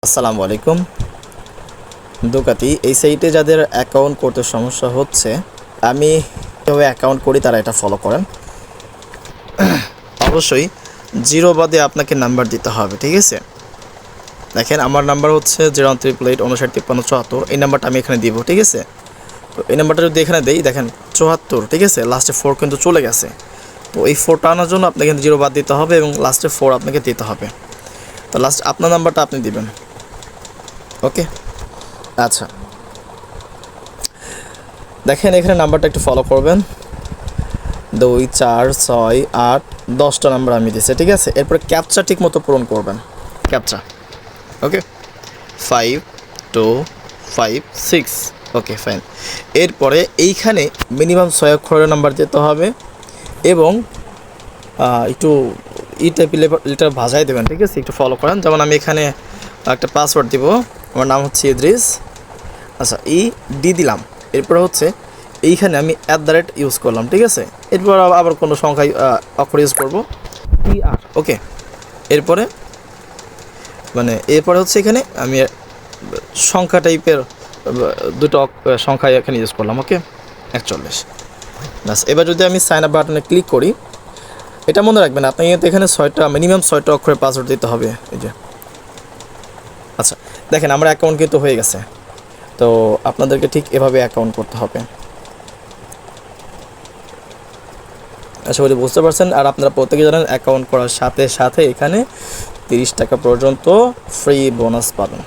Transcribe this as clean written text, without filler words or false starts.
আসসালামু আলাইকুম। দুকাতি এই সাইটে যাদের অ্যাকাউন্ট করতে সমস্যা হচ্ছে, আমি কীভাবে অ্যাকাউন্ট করি তারা এটা ফলো করেন। অবশ্যই জিরো বাদে আপনাকে নাম্বার দিতে হবে, ঠিক আছে? দেখেন আমার নাম্বার হচ্ছে 03858 এই নাম্বারটা আমি এখানে দিব, ঠিক আছে? তো এই নাম্বারটা যদি এখানে দেই, দেখেন 74, ঠিক আছে? লাস্টে 4 কিন্তু চলে গেছে। তো এই 4টা আনার জন্য আপনাকে কিন্তু জিরো বাদ দিতে হবে এবং লাস্টে 4 আপনাকে দিতে হবে। তো লাস্ট আপনার নাম্বারটা আপনি দিবেন, ওকে? আচ্ছা, দেখেন এখানে নাম্বারটা একটু ফলো করবেন। 2 4 6 8 10টা নাম্বার আমি দিয়েছি, ঠিক আছে? এরপরে ক্যাপচা ঠিক মতো পূরণ করবেন, ক্যাপচা, ওকে? 5 2 5 6, ওকে ফাইন। এরপরে এইখানে মিনিমাম 6 অক্ষরের নাম্বার দিতে হবে এবং একটু টাইপের লেটার ভাজাই দেবেন, ঠিক আছে? একটু ফলো করেন। যেমন আমি এখানে একটা পাসওয়ার্ড দিব, আমার নাম হচ্ছে ইদ্রিস। আচ্ছা, ডি দিলাম। এরপরে হচ্ছে এইখানে আমি ইউজ করলাম, ঠিক আছে? এরপর আবার কোনো সংখ্যায় অক্ষর ইউজ করবো, ওকে? এরপরে এরপরে হচ্ছে এখানে আমি সংখ্যা টাইপের দুটো সংখ্যা এখানে ইউজ করলাম, ওকে? 41। ব্যাস, এবার যদি আমি সাইন আপ বাটনে ক্লিক করি, এটা মনে রাখবেন আপনি কিন্তু এখানে মিনিমাম 6টা অক্ষরের পাসওয়ার্ড দিতে হবে, এই যে। আচ্ছা, দেখেন আমার অ্যাকাউন্ট কিন্তু হয়ে গেছে। তো আপনাদেরকে ঠিক এভাবে অ্যাকাউন্ট করতে হবে। আশা করি বুঝতে পারছেন। আর আপনারা প্রত্যেকে জানেন অ্যাকাউন্ট করার সাথে সাথে এখানে 30 টাকা পর্যন্ত ফ্রি বোনাস পাবেন।